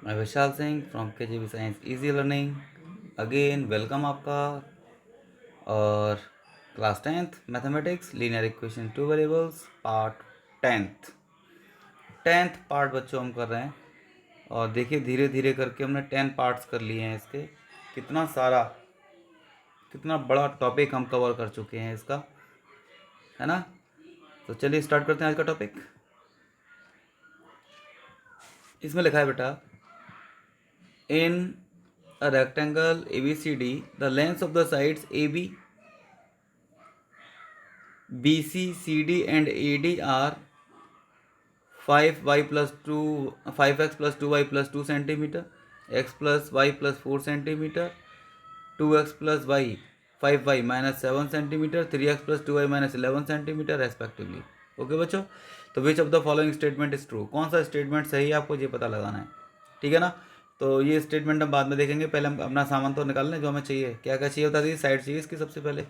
मैं Vishal Singh from KGB science easy learning. Again welcome आपका। और class 10th mathematics linear equation two variables part 10th part बच्चों हम कर रहे हैं। और देखिए धीरे धीरे करके हमने 10 पार्ट्स कर लिए हैं इसके। कितना बड़ा टॉपिक हम कवर कर चुके हैं इसका, है ना। तो चलिए स्टार्ट करते हैं आज का टॉपिक। इसमें लिखा है बेटा, इन a rectangle ABCD, the lengths of the sides AB, BC, CD and AD are 5y plus 2, 5x plus 2y plus 2 centimeter, x plus y plus 4 centimeter, 2x plus y 5y minus 7 centimeter, 3x plus 2y minus 11 centimeter respectively। Okay बच्चों, तो which of the following statement is true, कौन सा statement सही है आपको ये पता लगाना है, ठीक है ना। तो ये स्टेटमेंट हम बाद में देखेंगे, पहले हम अपना सामान तो निकाल लें जो हमें चाहिए। क्या क्या चाहिए बता दीजिए, साइड चाहिए इसकी सबसे पहले।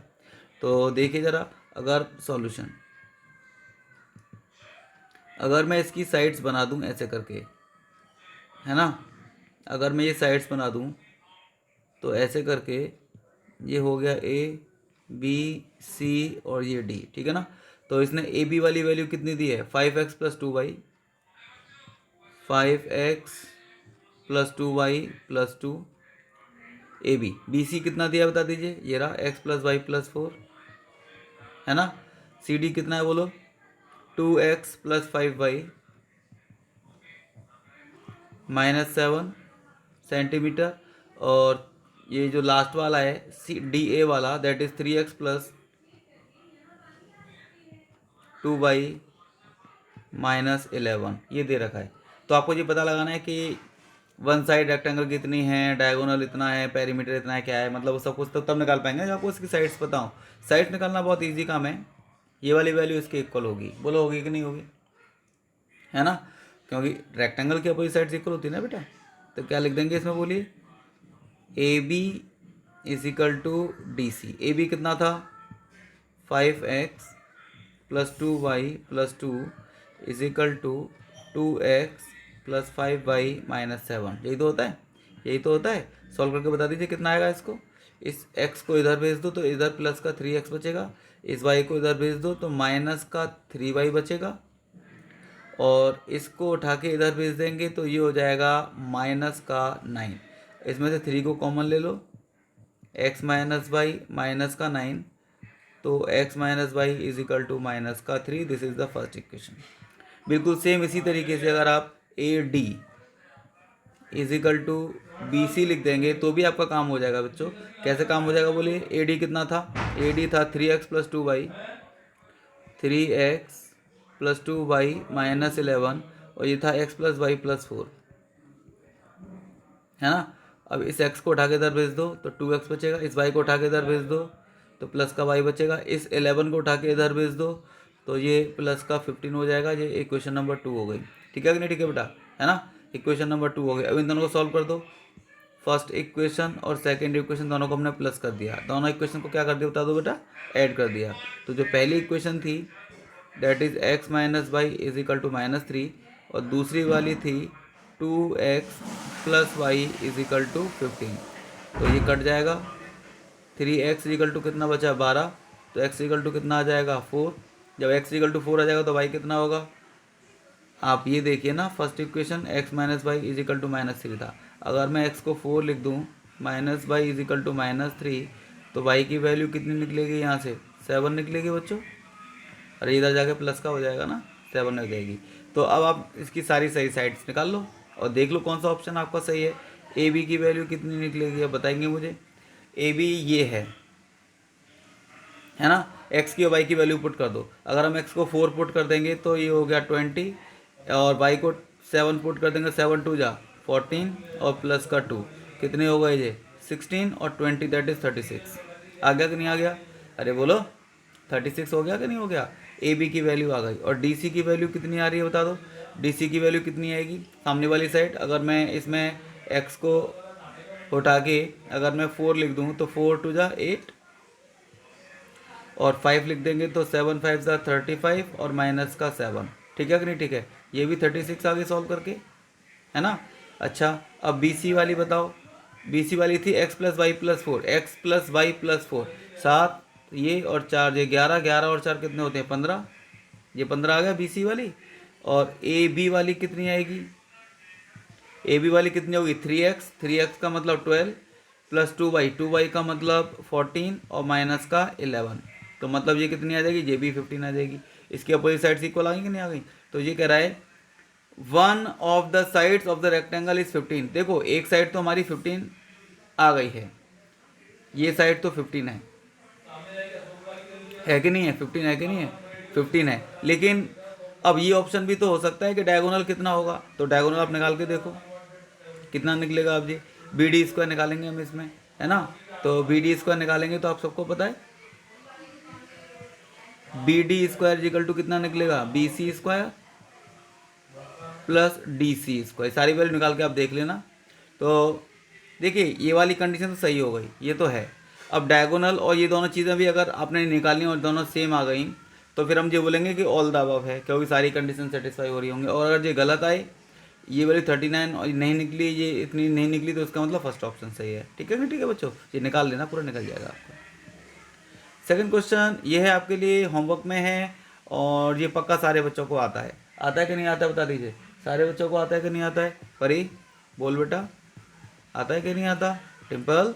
तो देखिए ज़रा, अगर सॉल्यूशन, अगर मैं इसकी साइड्स बना दूं ऐसे करके, है ना, अगर मैं ये साइड्स बना दूं तो ऐसे करके ये हो गया A B C और ये D, ठीक है ना। तो इसने ए बी वाली वैल्यू कितनी दी है, 5x plus 2y, 5x plus 2y plus 2। A B C कितना दिया बता दीजिए, ये रहा x प्लस वाई प्लस 4, है ना। सी डी कितना है बोलो, 2x plus 5y minus 7 centimetre. और ये जो लास्ट वाला है सी डी ए वाला, that is 3x plus 2y minus 11, ये दे रखा है। तो आपको ये पता लगाना है कि वन साइड रेक्टेंगल कितनी है, डायगोनल इतना है, पेरीमीटर इतना है, क्या है, मतलब वो सब कुछ तो तब निकाल पाएंगे जब आपको इसकी साइड्स पता हो। साइड्स निकालना बहुत इजी काम है। ये वाली वैल्यू इसके इक्वल होगी, बोलो होगी कि नहीं होगी, है ना। क्योंकि रेक्टेंगल की अपोजिट साइड्स इक्वल होती है ना बेटा। तो क्या लिख देंगे इसमें, बोलिए, A B is equal to D C. A B कितना था, 5x plus 2y plus 2 is equal to 2x plus 5y minus 7। यही तो होता है, यही तो होता है। सॉल्व करके बता दीजिए कितना आएगा इसको। इस x को इधर भेज दो तो इधर प्लस का 3x बचेगा, इस y को इधर भेज दो तो माइनस का 3y बचेगा, और इसको उठा के इधर भेज देंगे तो ये हो जाएगा माइनस का 9। इसमें से 3 को कॉमन ले लो, x माइनस वाई माइनस का 9, तो x minus Y is equal to minus का 3। This is the first equation. बिल्कुल सेम इसी तरीके से अगर आप A D is equal to B C लिख देंगे तो भी आपका काम हो जाएगा बच्चों। कैसे काम हो जाएगा बोलिए, ए डी कितना था, ए डी था 3x plus 2y, 3x plus 2y minus 11, और ये था x प्लस वाई प्लस 4, है ना। अब इस x को उठा के इधर भेज दो तो 2x बचेगा, इस y को उठा के इधर भेज दो तो प्लस का y बचेगा, इस 11 को उठा के इधर भेज दो तो ये प्लस का 15 हो जाएगा। ये इक्वेशन नंबर 2 हो गई, ठीक है कि नहीं, ठीक है बेटा, है ना। इक्वेशन नंबर 2 हो गई। अब इन दोनों को सॉल्व कर दो। फर्स्ट इक्वेशन और सेकंड इक्वेशन दोनों को हमने प्लस कर दिया, दोनों इक्वेशन को क्या कर दिया बता दो बेटा, ऐड कर दिया। तो जो पहली इक्वेशन थी that is x minus Y is equal to minus 3, और दूसरी वाली थी 2x plus Y is equal to 15। तो ये कट जाएगा, 3x इक्वल टू कितना बचा 12, तो x इक्वल टू कितना आ जाएगा 4। जब x इक्वल टू 4 आ जाएगा तो y कितना होगा, आप ये देखिए ना, first equation x minus Y is equal to minus 3 था। अगर मैं x को 4 लिख दूँ, minus Y is equal to minus 3, तो y की वैल्यू कितनी निकलेगी यहाँ से, 7 निकलेगी बच्चों। अरे इधर जाके प्लस का हो जाएगा ना, 7 हो जाएगी। तो अब आप इसकी सारी सही साइड्स निकाल लो और देख लो कौन सा ऑप्शन आपका सही है। ए बी की वैल्यू कितनी निकलेगी अब बताएंगे मुझे। ए बी ये है ना। एक्स की और वाई की वैल्यू पुट कर दो। अगर हम एक्स को 4 पुट कर देंगे तो ये हो गया 20, और वाई को 7 पुट कर देंगे, 7 2 जा 14 और प्लस का 2 कितने हो गए ये 16, और 20 दैट इज 36। आ गया कि नहीं आ गया, अरे बोलो 36 हो गया कि नहीं हो गया। ए बी की वैल्यू आ गई। और डी सी की वैल्यू कितनी आ रही है बता दो, डी सी की वैल्यू कितनी आएगी सामने वाली साइड। अगर मैं इसमें एक्स को उठा के अगर मैं 4 लिख दूँ तो 4 2 जा 8, और 5 लिख देंगे तो 7 5 जा 35, और माइनस का 7, ठीक है कि नहीं, ठीक है। ये भी 36 आगे सॉल्व करके, है ना। अच्छा, अब बी सी वाली बताओ। बी सी वाली थी X plus Y plus four, X plus Y plus four, 7 ये और 4 ये 11, 11 और 4 कितने होते हैं 15, ये 15 आ गया बी सी वाली। और ए बी वाली कितनी आएगी, ए बी वाली कितनी होगी 3x, 3x का मतलब 12 प्लस 2y, 2y का मतलब 14 और माइनस का 11, तो मतलब ये कितनी आ जाएगी, ये भी 15 आ जाएगी। इसकी अपोजिट साइड इक्वल आ गई कि नहीं आ गई। तो ये कह रहा है one of the sides of the rectangle is 15। देखो एक साइड तो हमारी 15 आ गई है, ये साइड तो 15 है कि नहीं है, 15 है कि नहीं है, 15 है। लेकिन अब ये ऑप्शन भी तो हो सकता है कि डायगोनल कितना होगा, तो डायगोनल आप निकाल के देखो कितना निकलेगा। आप जी बी डी स्क्वायर निकालेंगे हम इसमें, है ना। तो बी डी स्क्वायर निकालेंगे तो आप सबको पता है B D square equal to कितना निकलेगा, B C square plus D C square. सारी वैल्यू निकाल के आप देख लेना। तो देखिए ये वाली कंडीशन तो सही हो गई, ये तो है। अब डायगोनल और ये दोनों चीज़ें भी अगर आपने निकाली और दोनों सेम आ गई तो फिर हम ये बोलेंगे कि ऑल द अबव है, क्योंकि सारी कंडीशन सेटिस्फाई हो रही होंगी। और अगर ये गलत आए, ये वाली 39 और नहीं निकली, ये इतनी नहीं निकली, तो इसका मतलब फर्स्ट ऑप्शन सही है। ठीक है कि ठीक है बच्चों, ये निकाल लेना, पूरा निकल जाएगा आपका। सेकंड क्वेश्चन ये है आपके लिए, होमवर्क में है और ये पक्का सारे बच्चों को आता है। आता है कि नहीं आता है बता दीजिए, सारे बच्चों को आता है कि नहीं आता है। परी बोल बेटा, आता है कि नहीं आता। डिम्पल,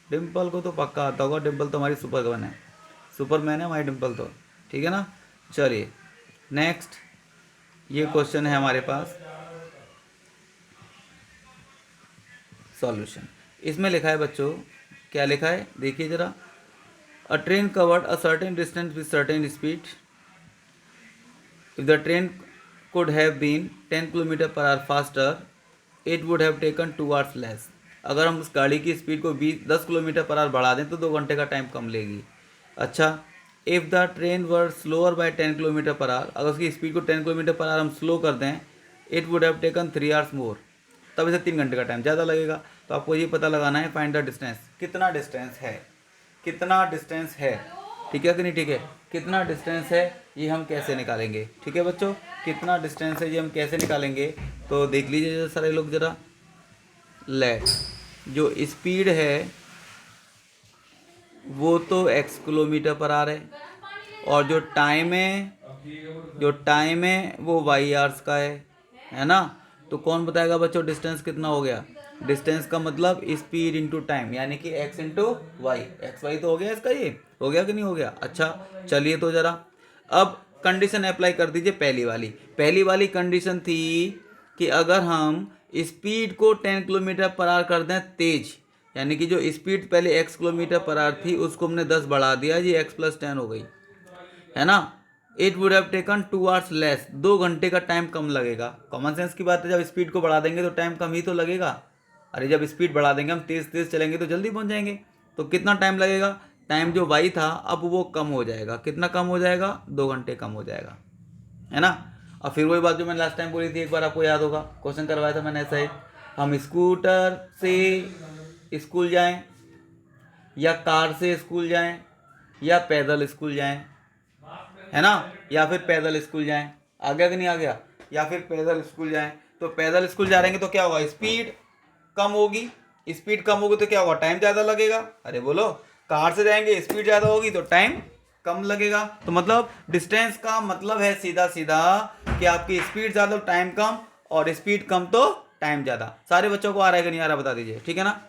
डिम्पल को तो पक्का आता होगा, डिम्पल तो हमारी सुपरमैन है, सुपरमैन है हमारी डिम्पल तो, ठीक है ना। चलिए नेक्स्ट ये क्वेश्चन है हमारे पास, सॉल्यूशन। इसमें लिखा है बच्चों, क्या लिखा है देखिए ज़रा। अ train covered a certain distance with certain speed, if the train could have been 10 kilometre per our faster, it would have taken 2 hours less. अगर हम उस गाड़ी की स्पीड को 10 किलोमीटर पर आवर बढ़ा दें तो 2 घंटे का टाइम कम लेगी। अच्छा, if the train were slower by 10 kilometre per hour, अगर उसकी स्पीड को 10 किलोमीटर पर आवर हम स्लो कर दें, it would have taken 3 hours मोर, तब इसे 3 घंटे का टाइम ज़्यादा लगेगा। तो आपको ये पता लगाना है फाइंड द डिस्टेंस, कितना डिस्टेंस है, कितना डिस्टेंस है, ठीक है कि नहीं ठीक है। कितना डिस्टेंस है ये हम कैसे निकालेंगे, ठीक है बच्चों, कितना डिस्टेंस है ये हम कैसे निकालेंगे। तो देख लीजिए सारे लोग ज़रा, लेट जो स्पीड है वो तो x किलोमीटर पर आवर है, और जो टाइम है, जो टाइम है वो y आवर्स का है ना। तो कौन बताएगा बच्चों डिस्टेंस कितना हो गया। डिस्टेंस का मतलब स्पीड इंटू टाइम, यानी कि x into y, x y तो हो गया इसका, ये हो गया कि नहीं हो गया। अच्छा चलिए तो ज़रा अब कंडीशन अप्लाई कर दीजिए। पहली वाली कंडीशन थी कि अगर हम स्पीड को 10 किलोमीटर पर आवर कर दें तेज, यानी कि जो स्पीड पहले x किलोमीटर पर आवर थी उसको हमने 10 बढ़ा दिया, ये x प्लस 10 हो गई, है ना। It would have taken 2 hours less, 2 घंटे का टाइम कम लगेगा। कॉमन सेंस की बात है, जब स्पीड को बढ़ा देंगे तो टाइम कम ही तो लगेगा। अरे जब स्पीड बढ़ा देंगे हम, तेज तेज चलेंगे तो जल्दी पहुंच जाएंगे। तो कितना टाइम लगेगा, टाइम जो वाई था अब वो कम हो जाएगा। कितना कम हो जाएगा, 2 घंटे कम हो जाएगा, है ना। और फिर वही बात जो मैंने लास्ट टाइम बोली थी, एक बार आपको याद होगा, क्वेश्चन करवाया था मैंने ऐसा ही, हम स्कूटर से स्कूल जाएं या कार से स्कूल जाएं या पैदल स्कूल जाएं, है ना, या फिर पैदल स्कूल जाएं। आ गया कि नहीं आ गया, या फिर पैदल स्कूल जाएं। तो पैदल स्कूल जा रहेंगे तो क्या होगा, स्पीड कम होगी, स्पीड कम होगी तो क्या होगा, टाइम ज़्यादा लगेगा। अरे बोलो, कार से जाएंगे स्पीड ज़्यादा होगी तो टाइम कम लगेगा। तो मतलब डिस्टेंस का मतलब है सीधा सीधा कि आपकी स्पीड ज़्यादा टाइम कम, और स्पीड कम तो टाइम ज़्यादा। सारे बच्चों को आ रहा है कि नहीं आ रहा बता दीजिए, ठीक है ना।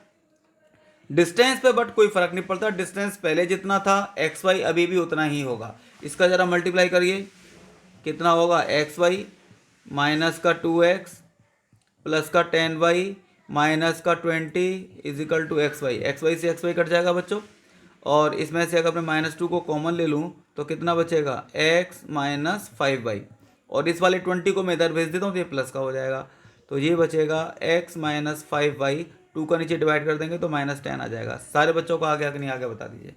डिस्टेंस पे बट कोई फर्क नहीं पड़ता, डिस्टेंस पहले जितना था एक्स वाई अभी भी उतना ही होगा। इसका ज़रा मल्टीप्लाई करिए, कितना होगा, एक्स वाई माइनस का 2x प्लस का 10y माइनस का 20 इजिकल टू एक्स वाई से एक्स वाई कट जाएगा बच्चों। और इसमें से अगर मैं -2 को कॉमन ले लूँ तो कितना बचेगा, x माइनस 5y, और इस वाले 20 को मैं इधर भेज देता हूँ तो ये प्लस का हो जाएगा। तो ये बचेगा x माइनस 5y, 2 का नीचे डिवाइड कर देंगे तो -10 आ जाएगा। सारे बच्चों को आ गया कि नहीं आ गया बता दीजिए,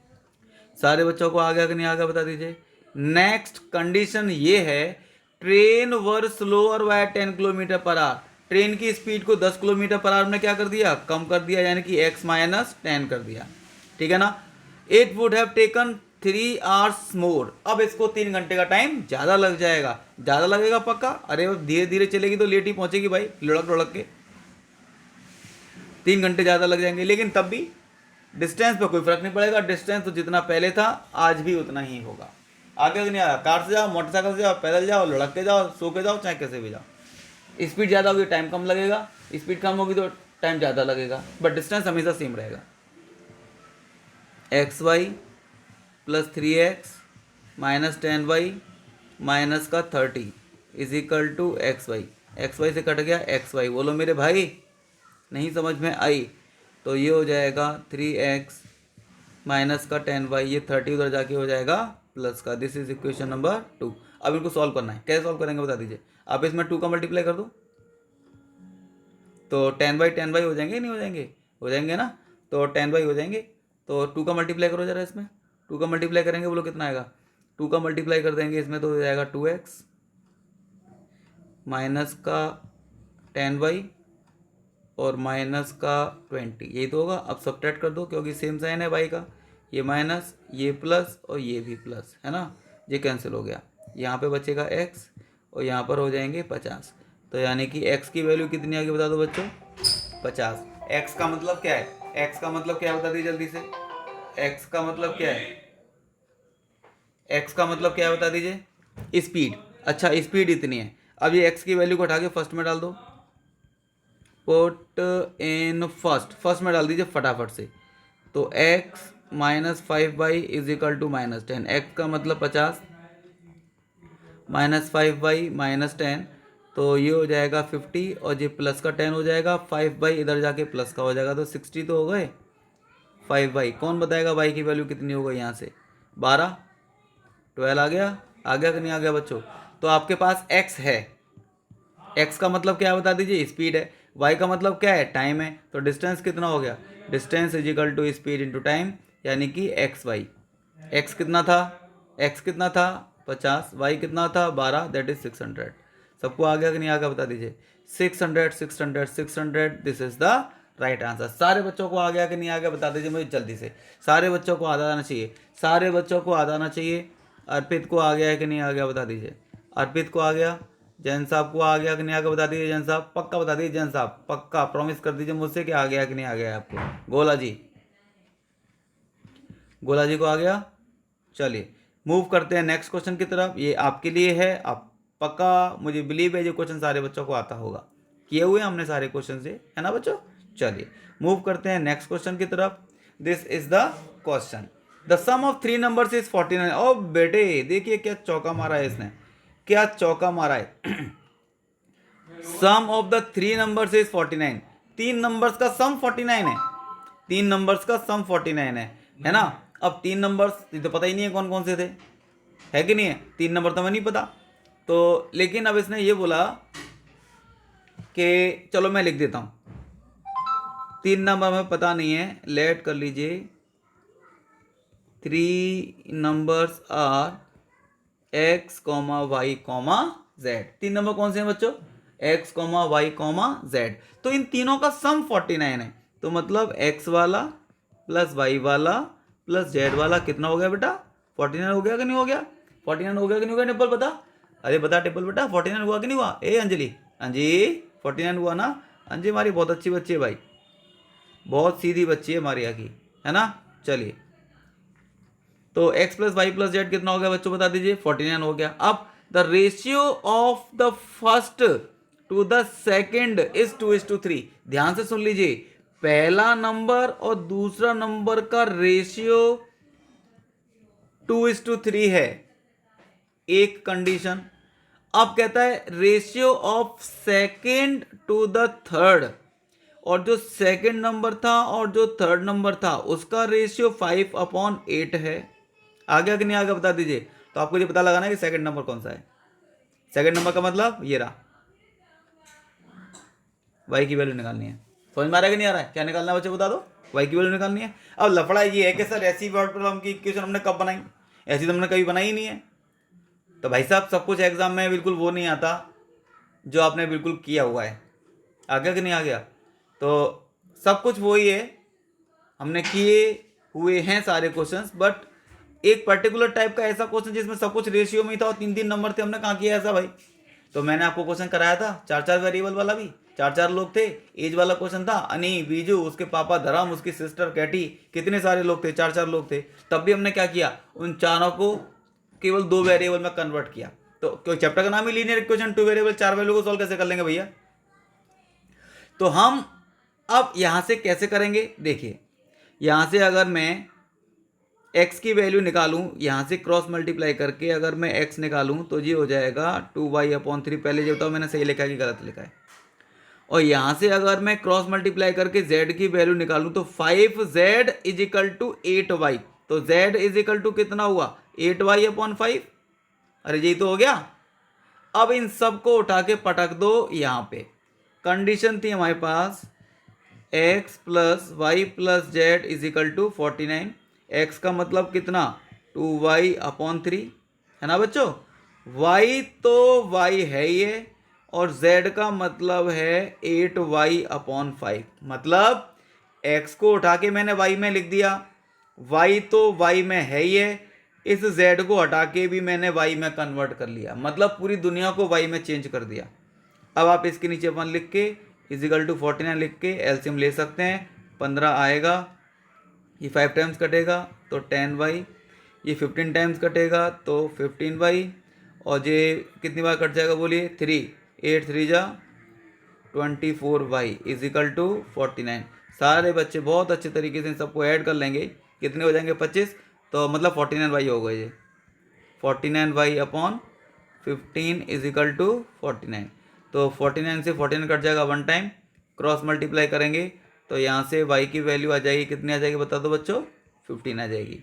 सारे बच्चों को आ गया कि नहीं आ गया बता दीजिए। नेक्स्ट कंडीशन ये है, train were slower by 10 kilometre per hour, train की स्पीड को 10 किलोमीटर पर आवर में क्या कर दिया, कम कर दिया, यानी कि x माइनस 10 कर दिया, ठीक है ना। It would have taken 3 hours मोर, अब इसको 3 घंटे का टाइम ज़्यादा लग जाएगा। ज़्यादा लगेगा पक्का, अरे धीरे धीरे चलेगी तो लेट ही पहुंचेगी भाई, लुढ़क लुढ़क के, 3 घंटे ज़्यादा लग जाएंगे, लेकिन तब भी डिस्टेंस पे कोई फर्क नहीं पड़ेगा। डिस्टेंस तो जितना पहले था आज भी उतना ही होगा। आगे नहीं आया, कार से जाओ, मोटरसाइकिल से जाओ, पैदल जाओ, लुढ़क के जाओ, सो के जाओ, चाहे कैसे भी जाओ। स्पीड ज़्यादा होगी टाइम कम लगेगा, स्पीड कम होगी तो टाइम ज़्यादा लगेगा, बट डिस्टेंस हमेशा सेम रहेगा। X y plus 3x minus 10y minus का 30 is equal to x y से कट गया एक्स वाई। बोलो मेरे भाई, नहीं समझ में आई? तो ये हो जाएगा 3x माइनस का 10y, ये 30 उधर जाके हो जाएगा प्लस का। This is equation number 2। अब इनको सॉल्व करना है, कैसे सॉल्व करेंगे बता दीजिए। आप इसमें 2 का मल्टीप्लाई कर दो तो 10 हो जाएंगे, नहीं हो जाएंगे? हो जाएंगे ना, तो 10 हो जाएंगे। तो 2 का मल्टीप्लाई करो जरा इसमें, 2 का मल्टीप्लाई करेंगे, बोलो कितना आएगा? 2 का मल्टीप्लाई कर देंगे इसमें तो हो जाएगा 2x माइनस का 10y और माइनस का 20, यही तो होगा। अब सब्ट्रैक्ट कर दो क्योंकि सेम साइन है y का, ये माइनस, ये प्लस और ये भी प्लस है ना, ये कैंसिल हो गया। यहाँ पे बचेगा x और यहाँ पर हो जाएंगे 50। तो यानी कि x की वैल्यू कितनी आगे बता दो बच्चों? 50। x का मतलब क्या है? x का मतलब क्या है बता दीजिए जल्दी से। x का मतलब क्या है? x का मतलब क्या है बता दीजिए? स्पीड। अच्छा, स्पीड इतनी है। अब ये x की वैल्यू को उठा के फर्स्ट में डाल दो, पुट इन फर्स्ट में डाल दीजिए फटाफट से। तो x minus 5y is equal to minus 10। X का मतलब 50 माइनस 5y माइनस 10, तो ये हो जाएगा 50 और ये प्लस का 10 हो जाएगा। 5y इधर जाके प्लस का हो जाएगा तो 60 तो हो गए। 5y कौन बताएगा y की वैल्यू कितनी हो गई यहाँ से? 12 12 आ गया कि नहीं आ गया बच्चों? तो आपके पास x है, x का मतलब क्या है बता दीजिए? स्पीड है। y का मतलब क्या है? टाइम है। तो डिस्टेंस कितना हो गया? Distance is equal to speed into time, यानी कि एक्स वाई। x कितना था? x कितना था? 50। y कितना था? 12, दैट इज 600। सबको आ गया कि नहीं आ गया बता दीजिए? 600 600 600, this is the right answer. सारे बच्चों को आ गया कि नहीं आ गया बता दीजिए मुझे जल्दी से। सारे बच्चों को आना चाहिए, सारे बच्चों को आना चाहिए। अर्पित को आ गया है कि नहीं आ गया बता दीजिए? अर्पित को आ गया। जैन साहब को आ गया कि नहीं आ गया बता दीजिए? जैन साहब पक्का बता दीजिए, जैन साहब पक्का प्रॉमिस कर दीजिए मुझसे कि आ गया कि नहीं आ गया आपको। गोला जी, गोला जी को आ गया। चलिए मूव करते हैं नेक्स्ट क्वेश्चन की तरफ। ये आपके लिए है, आप पक्का मुझे बिलीव है ये क्वेश्चन सारे बच्चों को आता होगा, किए हुए हमने सारे क्वेश्चन से, है ना बच्चों? चलिए मूव करते हैं नेक्स्ट क्वेश्चन की तरफ। This is the question, the sum of 3 numbers is 49। ओ बेटे देखिए क्या चौका मारा है इसने, क्या चौका मारा है। Sum of the 3 numbers is 49। 3 numbers का सम 49 है, 3 नंबर्स का सम 49 है ना? अब 3 नंबर्स तो पता ही नहीं है कौन कौन से थे, है कि नहीं है? 3 नंबर तो हमें नहीं पता। तो लेकिन अब इसने ये बोला कि चलो मैं लिख देता हूं, 3 नंबर हमें पता नहीं है, लेट कर लीजिए 3 numbers are x, y, z। 3 number कौन से हैं बच्चों? x, y, z। तो इन तीनों का सम 49 है। तो मतलब x वाला प्लस y वाला प्लस z वाला कितना हो गया बेटा? 49 हो गया कि नहीं हो गया? 49 हो गया कि नहीं हो गया? टेबल बता, अरे बता टेबल बेटा, 49 हुआ कि नहीं हुआ? ए अंजलि, अंजी 49 हुआ ना? अंजी हमारी बहुत अच्छी बच्ची है भाई, बहुत सीधी बच्ची है हमारी आकी, है ना? चलिए तो x plus Y plus z कितना हो गया बच्चों बता दीजिए? 49 हो गया। अब the ratio of the first to the second is 2:3। ध्यान से सुन लीजिए, पहला नंबर और दूसरा नंबर का रेशियो 2:3 है, एक कंडीशन। अब कहता है ratio of second to the third, और जो सेकेंड नंबर था और जो थर्ड नंबर था उसका रेशियो 5/8 है। आ गया कि नहीं आ गया बता दीजिए? तो आपको ये पता लगाना है कि सेकंड नंबर कौन सा है। सेकंड नंबर का मतलब ये रहा, y की वैल्यू निकालनी है। समझ में आ रहा है कि नहीं आ रहा है? क्या निकालना है बच्चे बता दो? y की वैल्यू निकालनी है। अब लफड़ा ये है कि सर ऐसी वर्ड प्रॉब्लम की इक्वेशन हमने कब बनाई? ऐसी तो हमने कभी बनाई ही नहीं है। तो भाई साहब सब कुछ एग्जाम में बिल्कुल वो नहीं आता जो आपने बिल्कुल किया हुआ है। आ गया कि नहीं आ गया? तो सब कुछ वही है, हमने किए हुए हैं सारे क्वेश्चंस, बट एक पर्टिकुलर टाइप का ऐसा क्वेश्चन जिसमें सब कुछ रेशियो में ही था और 3 नंबर थे, हमने कहाँ किया ऐसा भाई? तो मैंने आपको क्वेश्चन कराया था 4 वेरिएबल वाला भी, चार लोग थे। एज वाला क्वेश्चन था, अनी, बीजू, उसके पापा धर्म, उसकी सिस्टर कैटी, कितने सारे लोग थे, चार लोग थे। तब भी हमने क्या किया, उन चारों को केवल 2 वेरिएबल में कन्वर्ट किया। तो क्यों चैप्टर का नाम ही लीनियर इक्वेशन, 2 वेरिएबल 4 वैल्यू को सॉल्व कैसे कर लेंगे भैया। तो हम अब यहां से कैसे करेंगे, देखिए यहां से अगर मैं x की वैल्यू निकालूं, यहां से क्रॉस मल्टीप्लाई करके अगर मैं x निकालूं तो ये हो जाएगा 2y/3। पहले ये बताओ मैंने सही लिखा है कि गलत लिखा है। और यहां से अगर मैं क्रॉस मल्टीप्लाई करके z की वैल्यू निकालूं तो 5z is equal to 8y। तो z इज इक्वल टू कितना हुआ, 8y/5। अरे यही तो हो गया। अब इन सबको उठा के पटक दो यहां पे। कंडीशन थी हमारे पास x plus Y plus z is equal to 49। x का मतलब कितना, 2y/3 है ना बच्चों। y तो y है ही है, और z का मतलब है 8y/5। मतलब x को उठा के मैंने y में लिख दिया, y तो y में है ही है, इस z को हटा के भी मैंने y में कन्वर्ट कर लिया, मतलब पूरी दुनिया को y में चेंज कर दिया। अब आप इसके नीचे 1 लिख के इजिकल टू 49 लिख के एलसीएम ले सकते हैं। 15 आएगा, ये 5 टाइम्स कटेगा तो 10y, ये 15 टाइम्स कटेगा तो 15y, और ये कितनी बार कट जाएगा बोलिए, 3, 8 3 जा 24y इजिकल टू 49। सारे बच्चे बहुत अच्छे तरीके से इन सबको ऐड कर लेंगे, कितने हो जाएंगे 25, तो मतलब 49y हो गए ये, 49y/15 इजिकल टू 49। तो 49 से 49 कट जाएगा 1 टाइम, क्रॉस मल्टीप्लाई करेंगे तो यहाँ से y की वैल्यू आ जाएगी, कितनी आ जाएगी बता दो बच्चों, 15 आ जाएगी।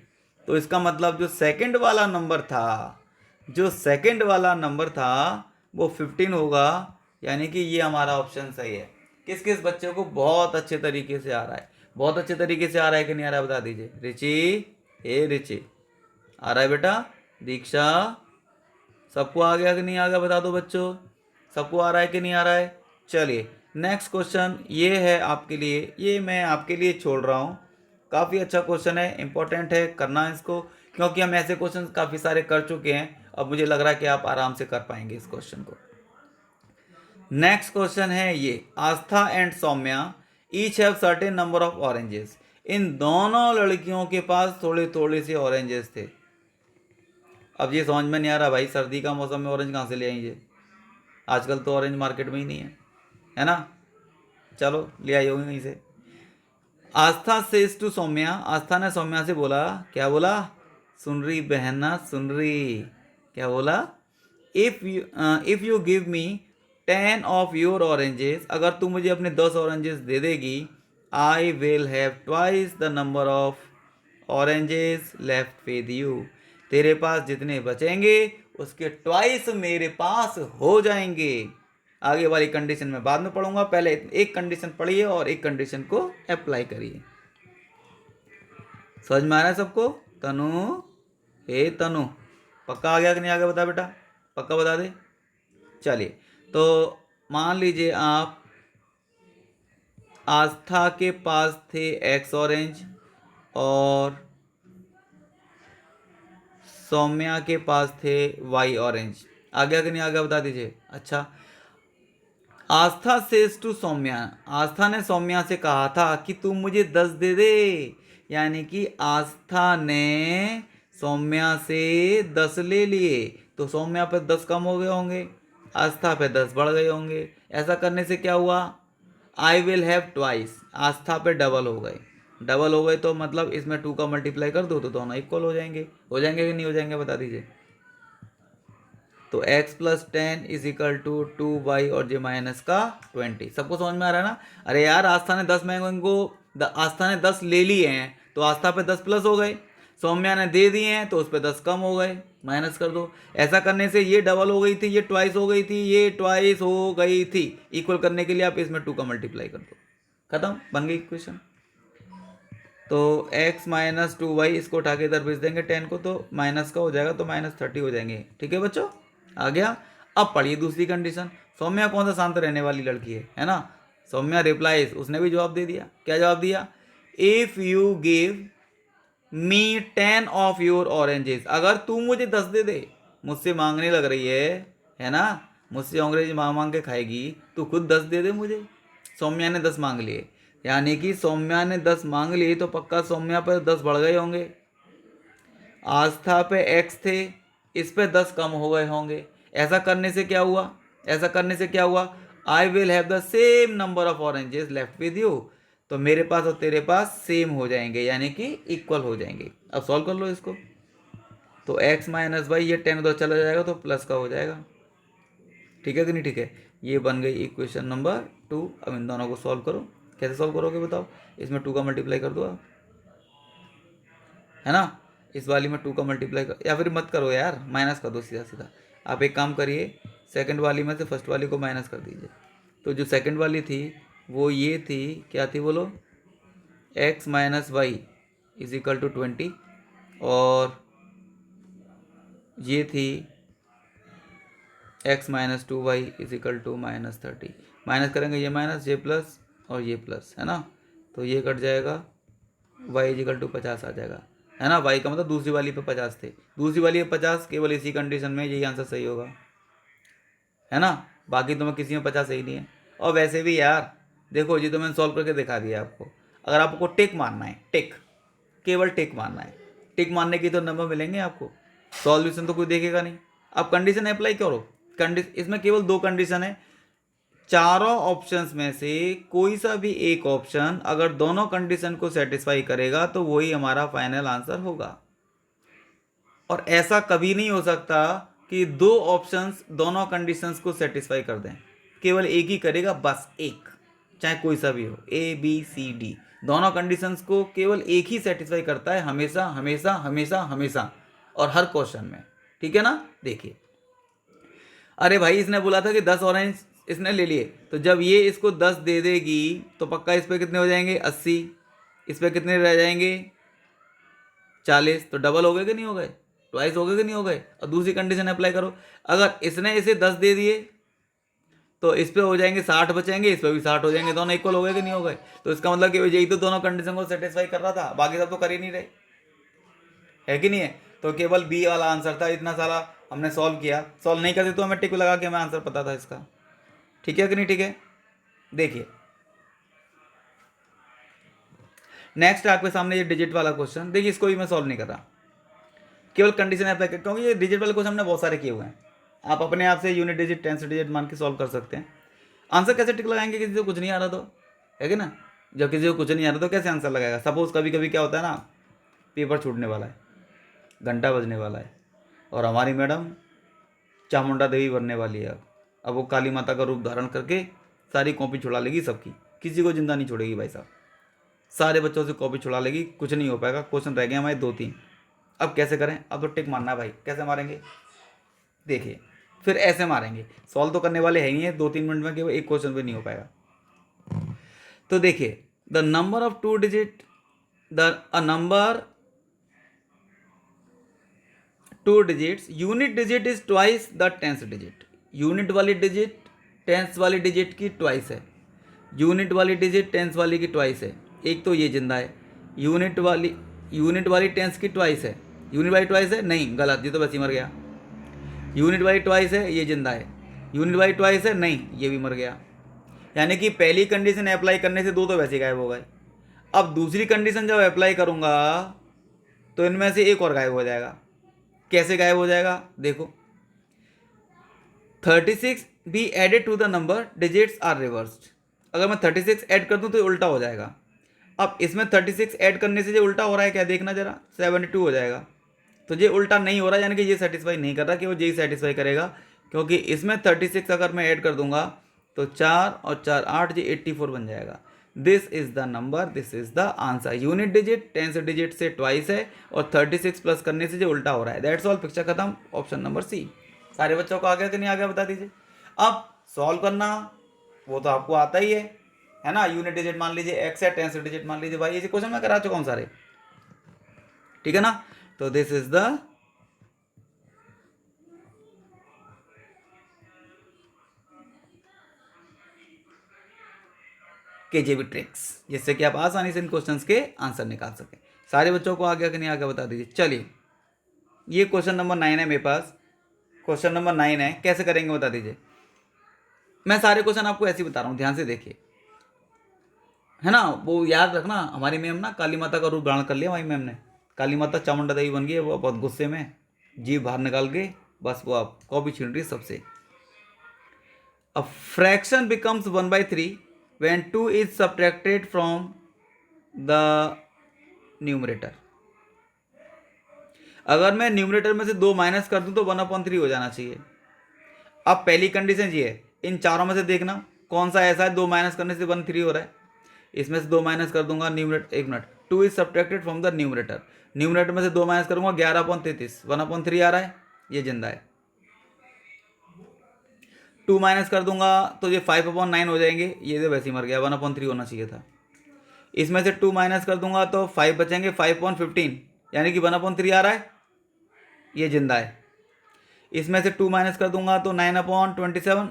तो इसका मतलब जो सेकंड वाला नंबर था, जो सेकंड वाला नंबर था वो 15 होगा, यानी कि ये हमारा ऑप्शन सही है। किस किस बच्चे को बहुत अच्छे तरीके से आ रहा है, बहुत अच्छे तरीके से आ रहा है कि नहीं आ रहा है बता दीजिए। रिची, ए रिची आ रहा है बेटा, दीक्षा, सबको आ गया कि नहीं आ गया बता दो बच्चों, सबको आ रहा है कि नहीं आ रहा है। चलिए नेक्स्ट क्वेश्चन ये है आपके लिए, ये मैं आपके लिए छोड़ रहा हूँ, काफ़ी अच्छा क्वेश्चन है, इंपॉर्टेंट है, करना है इसको, क्योंकि हम ऐसे क्वेश्चन काफ़ी सारे कर चुके हैं। अब मुझे लग रहा है कि आप आराम से कर पाएंगे इस क्वेश्चन को। नेक्स्ट क्वेश्चन है ये, Aastha and Saumya each have certain number of oranges. इन दोनों लड़कियों के पास थोड़े थोड़े से ऑरेंजेस थे। अब ये समझ में नहीं आ रहा भाई, सर्दी का मौसम में ऑरेंज कहाँ से ले आएंगे, आजकल तो ऑरेंज मार्केट में ही नहीं है ना, चलो ले आई होंगे कहीं से। आस्था सेज टू सौम्या, आस्था ने सौम्या से बोला, क्या बोला, सुन रही बहन ना, सुन रही, क्या बोला, if you give me 10 of your oranges, अगर तू मुझे अपने 10 ऑरेंजेस दे देगी, I will have twice the number of oranges left with you, तेरे पास जितने बचेंगे उसके ट्वाइस मेरे पास हो जाएंगे। आगे वाली कंडीशन में बाद में पढ़ूंगा, पहले एक कंडीशन पढ़िए और एक कंडीशन को अप्लाई करिए। समझ में आ रहा है सबको। तनु, हे तनु, पक्का आ गया कि नहीं आ गया बता बेटा, पक्का बता दे। चलिए तो मान लीजिए आप, आस्था के पास थे एक्स ऑरेंज और सौम्या के पास थे वाई ऑरेंज, आ गया कि नहीं आ गया बता दीजिए। अच्छा, आस्था सेज टू सौम्या, आस्था ने सौम्या से कहा था कि तू मुझे 10 दे दे, यानी कि आस्था ने सौम्या से 10 ले लिए, तो सौम्या पे 10 कम हो गए होंगे, आस्था पे 10 बढ़ गए होंगे। ऐसा करने से क्या हुआ, आई विल हैव ट्वाइस, आस्था पे डबल हो गए, डबल हो गए तो मतलब इसमें 2 का मल्टीप्लाई कर दो तो दोनों इक्वल हो जाएंगे, हो जाएंगे कि नहीं हो जाएंगे बता दीजिए। तो x plus 10 is equal to 2y और j माइनस का 20। सबको समझ में आ रहा है ना। अरे यार आस्था ने 10 में इनको आस्था ने 10 ले लिए हैं तो आस्था पे 10 प्लस हो गए, सौम्या ने दे दिए हैं तो उस पर 10 कम हो गए, माइनस कर दो। ऐसा करने से ये डबल हो गई थी, ये ट्वाइस हो गई थी, ये ट्वाइस हो गई थी, इक्वल करने के लिए आप इसमें 2 का मल्टीप्लाई कर दो, खत्म, बन गई इक्वेशन। तो x माइनस 2y, इसको उठा के इधर भेज देंगे 10 को, तो माइनस का हो जाएगा तो -30 हो जाएंगे। ठीक है बच्चों, आ गया। अब पढ़िए दूसरी कंडीशन, सौम्या कौन सा शांत रहने वाली लड़की है ना। सौम्या रिप्लाइज, उसने भी जवाब दे दिया, क्या जवाब दिया, if you give me 10 of your oranges, अगर तू मुझे 10 दे दे, मुझसे मांगने लग रही है ना, मुझसे अंग्रेजी मांग मांग के खाएगी, तू खुद 10 दे दे मुझे। सौम्या ने 10 मांग लिए, यानी कि सौम्या ने 10 मांग लिए तो पक्का सौम्या पर 10 बढ़ गए होंगे। आस्था पे x थे, इस पे 10 कम हो गए होंगे। ऐसा करने से क्या हुआ, ऐसा करने से क्या हुआ, I will have the same number of oranges left with you. तो मेरे पास और तेरे पास सेम हो जाएंगे, यानी कि इक्वल हो जाएंगे। अब सॉल्व कर लो इसको। तो x माइनस वाई, ये 10 उधर चला जाएगा तो प्लस का हो जाएगा। ठीक है कि नहीं, ठीक है। ये बन गई इक्वेशन नंबर 2। अब इन दोनों को सॉल्व करो। कैसे सॉल्व करोगे बताओ। इसमें 2 का मल्टीप्लाई कर दो आप, है ना। इस वाली में 2 का मल्टीप्लाई कर, या फिर मत करो यार, माइनस कर दो सीधा सीधा। आप एक काम करिए, सेकंड वाली में से फर्स्ट वाली को माइनस कर दीजिए। तो जो सेकंड वाली थी वो ये थी, क्या थी बोलो, x minus Y is equal to 20, और ये थी x minus 2y is equal to minus 30। Minus करेंगे ये माइनस, ये प्लस और ये प्लस, है ना। तो ये कट जाएगा, y इज इक्वल टू 50 आ जाएगा, है ना। y का मतलब दूसरी वाली पे 50 थे, दूसरी वाली पे 50, केवल इसी कंडीशन में यही आंसर सही होगा, है ना। बाकी तो मैं किसी में 50 सही नहीं है। और वैसे भी यार देखो जी, तो मैंने सॉल्व करके दिखा दिया आपको। अगर आपको टिक मारना है, टिक, केवल टिक मारना है, टिक मारने की तो नंबर मिलेंगे आपको, सॉल्यूशन तो कोई देखेगा नहीं। अब कंडीशन अप्लाई करो। इसमें केवल 2 कंडीशन है, चारों ऑप्शंस में से कोई सा भी एक ऑप्शन अगर दोनों कंडीशन को सेटिस्फाई करेगा तो वही हमारा फाइनल आंसर होगा। और ऐसा कभी नहीं हो सकता कि 2 ऑप्शंस दोनों कंडीशंस को सेटिस्फाई कर दें, केवल एक ही करेगा, बस एक, चाहे कोई सा भी हो, ए बी सी डी, दोनों कंडीशंस को केवल एक ही सेटिस्फाई करता है, हमेशा हमेशा हमेशा हमेशा, और हर क्वेश्चन में। ठीक है ना। देखिए, अरे भाई इसने बोला था कि 10 ऑरेंज इसने ले लिए, तो जब ये इसको 10 दे देगी तो पक्का इस पे कितने हो जाएंगे, 80, इस पे कितने रह जाएंगे, 40। तो डबल हो गए कि नहीं हो गए, ट्वाइस हो गए कि नहीं हो गए। और दूसरी कंडीशन अप्लाई करो, अगर इसने इसे 10 दे दिए तो इस पे हो जाएंगे 60 बचेंगे, इस पे भी 60 हो जाएंगे, दोनों इक्वल हो गए कि नहीं हो गए। तो इसका मतलब कि यही तो दोनों कंडीशन को सेटिस्फाई कर रहा था, बाकी सब तो कर ही नहीं रहे, है कि नहीं है। तो केवल बी वाला आंसर था, इतना सारा हमने सॉल्व किया, सॉल्व नहीं करते तो हमें टिक लगा के हमें आंसर पता था इसका। ठीक है कि नहीं, ठीक है। देखिए नेक्स्ट आपके सामने ये डिजिट वाला क्वेश्चन, देखिए इसको भी मैं सॉल्व नहीं कर रहा, केवल कंडीशन अप्लाई कर, क्योंकि ये डिजिट वाले क्वेश्चन हमने बहुत सारे किए हुए हैं। आप अपने आप से यूनिट डिजिट, टेंस डिजिट मान के सॉल्व कर सकते हैं। आंसर कैसे टिक लगाएंगे, किसी को कुछ नहीं आ रहा तो, है कि ना। जब किसी को कुछ नहीं आ रहा तो कैसे आंसर लगाएगा। सपोज कभी कभी क्या होता है ना, पेपर छूटने वाला है, घंटा बजने वाला है, और हमारी मैडम चामुंडा देवी बनने वाली है। अब वो काली माता का रूप धारण करके सारी कॉपी छुड़ा लेगी सबकी, किसी को जिंदा नहीं छोड़ेगी भाई साहब, सारे बच्चों से कॉपी छुड़ा लेगी, कुछ नहीं हो पाएगा। क्वेश्चन रह गए हमारे 2-3। अब कैसे करें, अब तो टिक मारना है भाई, कैसे मारेंगे देखिए, फिर ऐसे मारेंगे, सॉल्व तो करने वाले है ही है, 2-3 मिनट में केवल एक क्वेश्चन भी नहीं हो पाएगा। तो देखिए, the number of 2 digit, a number 2 digits, unit digit is twice the tens digit. Unit वाली डिजिट टेंस वाली डिजिट की ट्वाइस है, यूनिट वाली डिजिट टेंस वाली की ट्वाइस है। एक तो ये जिंदा है, यूनिट वाली टेंस की ट्वाइस है, यूनिट वाली ट्वाइस है नहीं, गलत, ये तो बस ही मर गया। यूनिट वाली ट्वाइस है, ये जिंदा है, यूनिट वाली ट्वाइस है नहीं, ये भी मर गया। यानी कि पहली कंडीशन अप्लाई करने से 2 तो वैसे गायब हो गए। अब दूसरी कंडीशन जब अप्लाई करूंगा तो इनमें से एक और गायब हो जाएगा। कैसे गायब हो जाएगा देखो, 36 be added to the number digits are reversed. अगर मैं 36 ऐड कर दूं तो उल्टा हो जाएगा। अब इसमें 36 ऐड करने से जो उल्टा हो रहा है क्या, देखना जरा, 72 हो जाएगा। तो ये उल्टा नहीं हो रहा, यानी कि ये सेटिस्फाई नहीं कर रहा, कि वो यही सेटिस्फाई करेगा, क्योंकि इसमें 36 अगर मैं ऐड कर दूंगा तो 4 और 4 8, ये 84 बन जाएगा। This is the number, this is the answer. Unit digit tens digit से ट्वाइस है, और 36 प्लस करने से जो उल्टा हो रहा है। दैट्स ऑल, पिक्चर खत्म, ऑप्शन नंबर सी। सारे बच्चों को आ गया कि नहीं आ गया बता दीजिए। अब सॉल्व करना वो तो आपको आता ही है ना। यूनिट डिजिट मान लीजिए एक्स है, टेंस डिजिट मान लीजिए भाई, ये क्वेश्चन मैं करा चुका हूँ सारे, ठीक है ना। तो दिस इज द केजेबी ट्रिक्स, जिससे कि आप आसानी से इन क्वेश्चंस के आंसर निकाल सकें। सारे बच्चों को आ गया कि नहीं आ गया बता दीजिए। चलिए, ये क्वेश्चन नंबर 9 है मेरे पास, क्वेश्चन नंबर 9 है, कैसे करेंगे बता दीजिए। मैं सारे क्वेश्चन आपको ऐसे ही बता रहा हूँ, ध्यान से देखिए, है ना। वो याद रखना, हमारी मैम ना काली माता का रूप धारण कर लिया हमारी मैम ने, काली माता चामुंडा देवी बन गई है, वो बहुत गुस्से में जीभ बाहर निकाल के बस वो आप कॉपी छीन रही है सबसे। A fraction becomes 1/3 when 2 is subtracted from the numerator. अगर मैं न्यूमरेटर में से 2 माइनस कर दूं तो 1/3 हो जाना चाहिए। अब पहली कंडीशन ये है, इन चारों में से देखना कौन सा ऐसा है 2 माइनस करने से 1/3 हो रहा है। इसमें से 2 माइनस कर दूंगा न्यूमरेटर, एक minute, 2 is subtracted from the numerator, numerator में से 2 माइनस करूंगा 11/33, 1/3 आ रहा है, ये जिंदा है। 2 माइनस कर दूंगा तो ये 5/9 हो जाएंगे, ये तो वैसे ही मर गया, 1/3 होना चाहिए था। इसमें से 2 माइनस कर दूंगा तो 5 बचेंगे, 5/15 यानी कि 1/3 आ रहा है, ये जिंदा है। इसमें से 2 माइनस कर दूंगा तो 9/27,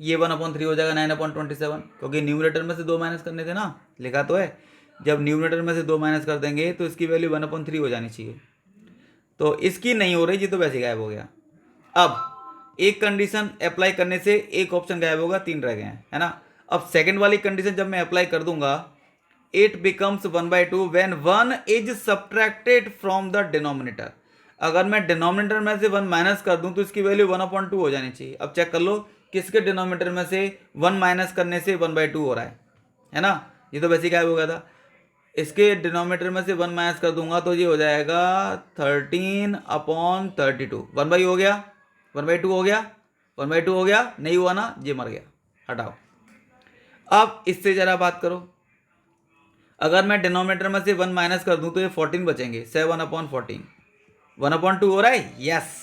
ये 1/3 हो जाएगा 9/27, क्योंकि न्यूमरेटर में से 2 माइनस करने थे ना, लिखा तो है। जब न्यूमरेटर में से 2 माइनस कर देंगे तो इसकी वैल्यू 1/3 हो जानी चाहिए, तो इसकी नहीं हो रही जी, तो वैसे गायब हो गया। अब एक कंडीशन अप्लाई करने से एक ऑप्शन गायब होगा, 3 रह गए हैं, है ना। अब सेकंड वाली कंडीशन जब मैं अप्लाई कर दूंगा, it becomes 1/2 when 1 is subtracted from the denominator. अगर मैं डिनोमिनेटर में से 1 माइनस कर दूं तो इसकी वैल्यू 1/2 हो जानी चाहिए। अब चेक कर लो किसके डिनोमिनेटर में से 1 माइनस करने से 1/2 हो रहा है ना। ये तो वैसे ही गायब हो गया था। इसके डिनोमिनेटर में से 1 माइनस कर दूंगा तो ये हो जाएगा 13/32, 1/2 हो गया, 1/2 हो गया, 1/2 हो गया, नहीं हुआ ना, ये मर गया, हटाओ। अब इससे जरा बात करो, अगर मैं डिनोमिनेटर में से 1 माइनस कर दूं तो ये 14 बचेंगे, 7/14, 1/2 हो रहा है, यस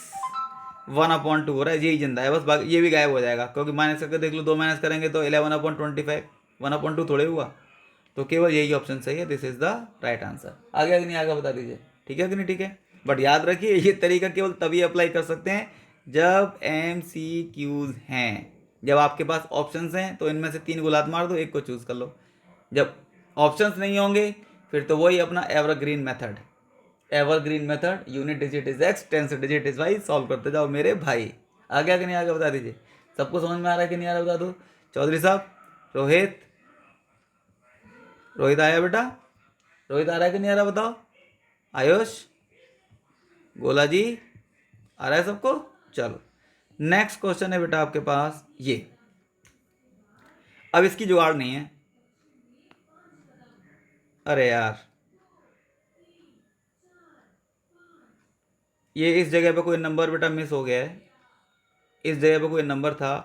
1/2 हो रहा है, यही जिंदा है, बस ये भी गायब हो जाएगा, क्योंकि माइनस करके देख लो, 2 माइनस करेंगे तो 11/25, 1/2 थोड़े हुआ, तो केवल यही ऑप्शन सही है, this is the right answer. आगे कि नहीं आगे बता दीजिए, ठीक है कि नहीं, ठीक है। बट याद रखिए ये तरीका केवल तभी अप्लाई कर सकते हैं जब MCQs हैं। जब आपके पास ऑप्शंस हैं तो इनमें से 3 गुलात मार दो, एक को चूज कर लो। जब ऑप्शंस नहीं होंगे फिर तो वही अपना evergreen method, evergreen method, unit digit is x, tens digit is y, solve करते जाओ मेरे भाई। आगे कि नहीं आगे बता दीजिए, सबको समझ में आ रहा है कि नहीं आ रहा बता दो। चौधरी साहब, रोहित, रोहित आया बेटा, रोहित आ रहा है कि नहीं आ रहा बताओ। आयुष, गोला जी, आ रहा है सबको। चलो नेक्स्ट क्वेश्चन है बेटा आपके पास ये, अब इसकी जुगाड़ नहीं है, अरे यार ये इस जगह पे कोई नंबर बेटा मिस हो गया है, इस जगह पे कोई नंबर था,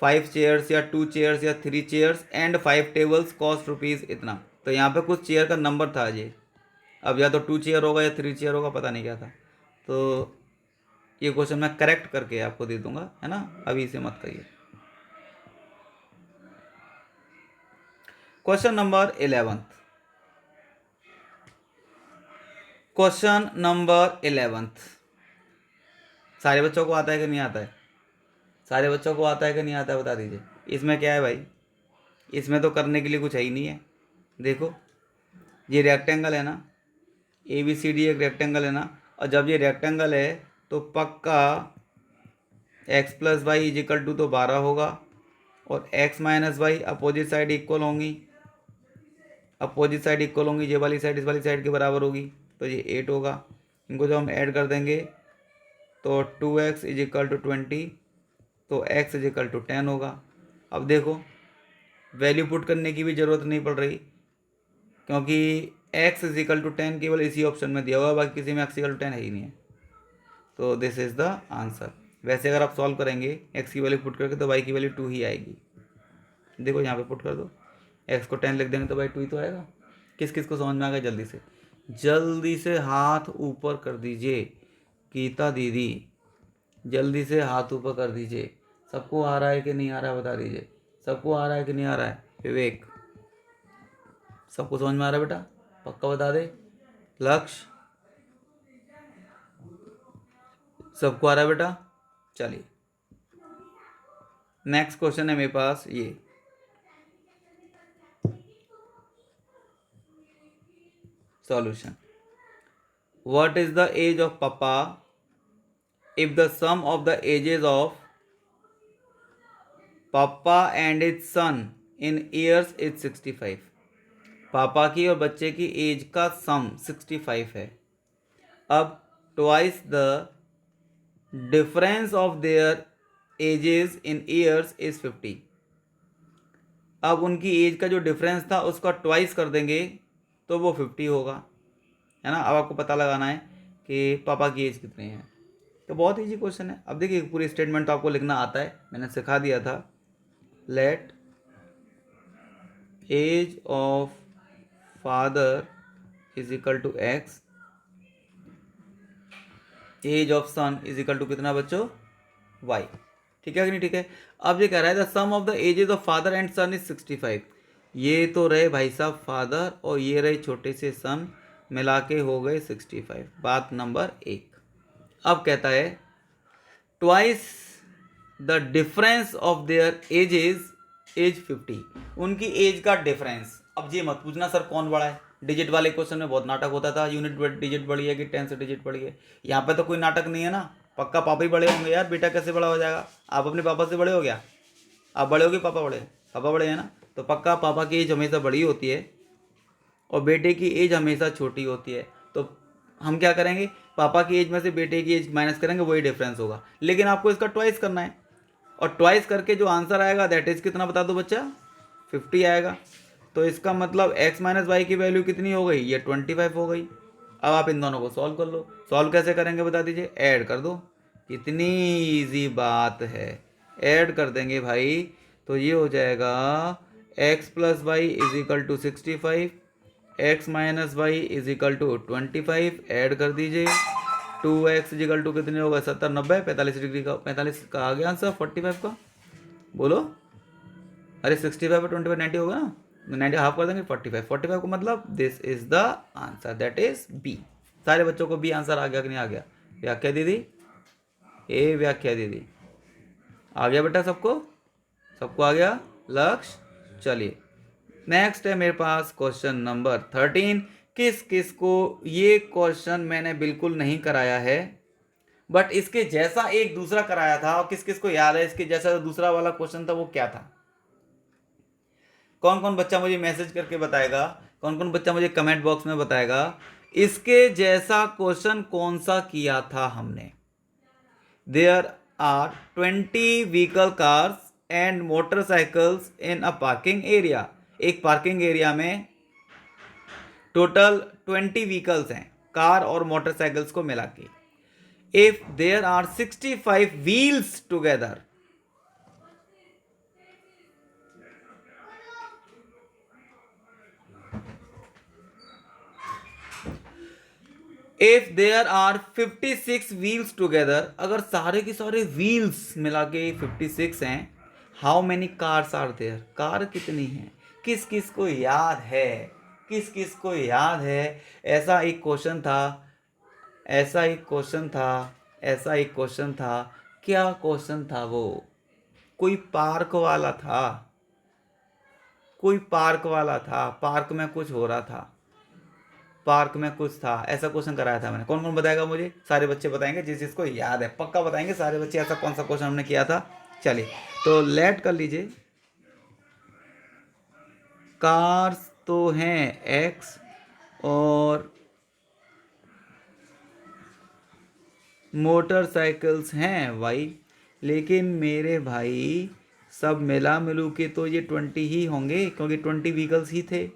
5 चेयर्स या 2 चेयर्स या 3 chairs and 5 tables cost rupees इतना, तो यहाँ पे कुछ चेयर का नंबर था जी। अब या तो 2 चेयर होगा या 3 चेयर होगा, पता नहीं क्या था, तो ये क्वेश्चन मैं करेक्ट करके आपको दे दूंगा, है ना, अभी इसे मत करिए। क्वेश्चन नंबर 11, क्वेश्चन नंबर 11 सारे बच्चों को आता है कि नहीं आता है, सारे बच्चों को आता है कि नहीं आता है बता दीजिए। इसमें क्या है भाई, इसमें तो करने के लिए कुछ है ही नहीं है। देखो ये रेक्टेंगल है ना, ABCD एक रेक्टेंगल है ना, और जब ये रेक्टेंगल है तो पक्का x + y = तो 12 होगा, और x - y opposite side equal होंगी, अपोजिट साइड इक्वल होंगी, ये वाली साइड इस वाली साइड के बराबर होगी, तो ये 8 होगा। इनको जब हम ऐड कर देंगे तो 2x = 20, तो x = 10 होगा। अब देखो वैल्यू पुट करने की भी ज़रूरत नहीं पड़ रही, क्योंकि x = 10 केवल इसी ऑप्शन में दिया हुआ है, बाकी किसी में x = 10 है ही नहीं है, तो दिस इज़ द आंसर। वैसे अगर आप सॉल्व करेंगे x की वैल्यू पुट करके तो y की वैल्यू 2 ही आएगी। देखो यहाँ पे पुट कर दो, x को 10 लिख देंगे तो भाई 2 ही तो आएगा। किस किस को समझ में आ गया, जल्दी से हाथ ऊपर कर दीजिए। गीता दीदी जल्दी से हाथ ऊपर कर दीजिए, सबको आ रहा है कि नहीं आ रहा है बता दीजिए, सबको आ रहा है कि नहीं आ रहा है। विवेक, सबको समझ में आ रहा है बेटा, पक्का बता दे। लक्ष्य, सबको आ रहा है बेटा। चलिए नेक्स्ट क्वेश्चन है मेरे पास ये, solution. What is the age of papa if the sum of the ages of papa and is son in years is 65। पापा की और बच्चे की एज का सम 65 है। अब twice the difference of their edges in years is 50। अब उनकी एज का जो डिफरेंस था उसका ट्वाइस कर देंगे तो वो 50 होगा, है ना। अब आपको पता लगाना है कि पापा की एज कितनी है। तो बहुत इजी क्वेश्चन है। अब देखिए पूरी स्टेटमेंट तो आपको लिखना आता है, मैंने सिखा दिया था। Let age of father is equal to x, age of son is equal to कितना बच्चों, वाई। ठीक है कि नहीं? ठीक है। अब ये कह रहा है the sum of the ages of father and son is 65। ये तो रहे भाई साहब फादर और ये रहे छोटे से सन, मिला के हो गए 65। बात नंबर 1। अब कहता है twice the difference of their ages as 50। उनकी एज का डिफरेंस। अब ये मत पूछना सर कौन बड़ा है, डिजिट वाले क्वेश्चन में बहुत नाटक होता था, यूनिट डिजिट बड़ी है कि 10 से डिजिट बड़ी है। यहाँ पे तो कोई नाटक नहीं है ना, पक्का पापा ही बड़े होंगे यार, बेटा कैसे बड़ा हो जाएगा। आप अपने पापा से बड़े हो गया, आप बड़े हो गए, पापा बड़े, पापा बड़े हैं ना, तो पक्का पापा की एज हमेशा बड़ी होती है और बेटे की एज हमेशा छोटी होती है। तो हम क्या करेंगे, पापा की एज में से बेटे की एज माइनस करेंगे, वही डिफरेंस होगा। लेकिन आपको इसका ट्वाइस करना है और ट्वाइस करके जो आंसर आएगा दैट इज कितना बता दो बच्चा, 50 आएगा। तो इसका मतलब x माइनस वाई की वैल्यू कितनी हो गई, ये 25 हो गई। अब आप इन दोनों को सॉल्व कर लो। सॉल्व कैसे करेंगे बता दीजिए, ऐड कर दो। इतनी इजी बात है, ऐड कर देंगे भाई तो ये हो जाएगा x plus Y is equal to 65, x minus Y is equal to 25। Add कर दीजिए, 2x इज इक्वल टू कितने होगा, 70 90 45 डिग्री का, 45 का आ गया आंसर 45 का। बोलो, अरे 65 पर 25 90 होगा ना, 90 हाफ कर देंगे 45, 45 को मतलब this is the answer that is b. सारे बच्चों को बी आंसर आ गया कि नहीं आ गया? व्याख्या दीदी, ए व्याख्या दीदी आ गया बेटा, सबको सबको आ गया लक्ष्य। चलिए नेक्स्ट है मेरे पास क्वेश्चन नंबर 13। किस किस को ये क्वेश्चन मैंने बिल्कुल नहीं कराया है, बट इसके जैसा एक दूसरा कराया था, और किस किस को याद है इसके जैसा जो दूसरा वाला क्वेश्चन था वो क्या था? कौन कौन बच्चा मुझे मैसेज करके बताएगा, कौन कौन बच्चा मुझे कमेंट बॉक्स में बताएगा इसके जैसा क्वेश्चन कौन सा किया था हमने। There are 20 vehicle cars and motorcycles in a parking area. एक पार्किंग एरिया में टोटल 20 व्हीकल्स हैं, कार और मोटरसाइकिल्स को मिला के। If there are 65 wheels together, if there are 56 wheels together, अगर सारे के सारे व्हील्स मिला के 56 हैं, how many cars are there, car कितनी हैं? किस किस को याद है, किस किस को याद है? ऐसा एक क्वेश्चन था, ऐसा एक क्वेश्चन था, ऐसा एक क्वेश्चन था। क्या क्वेश्चन था वो? कोई पार्क वाला था, कोई पार्क वाला था, पार्क में कुछ हो रहा था, पार्क में कुछ था, ऐसा क्वेश्चन कराया था मैंने। कौन कौन बताएगा मुझे? सारे बच्चे बताएंगे जिस जिसको याद है, पक्का बताएंगे सारे बच्चे ऐसा कौन सा क्वेश्चन हमने किया था। चलिए तो लेट कर लीजिए, कार्स तो हैं एक्स और मोटरसाइकिल्स हैं वाई, लेकिन मेरे भाई सब मिला मिलू के तो ये 20 ही होंगे क्योंकि 20 व्हीकल्स ही थे।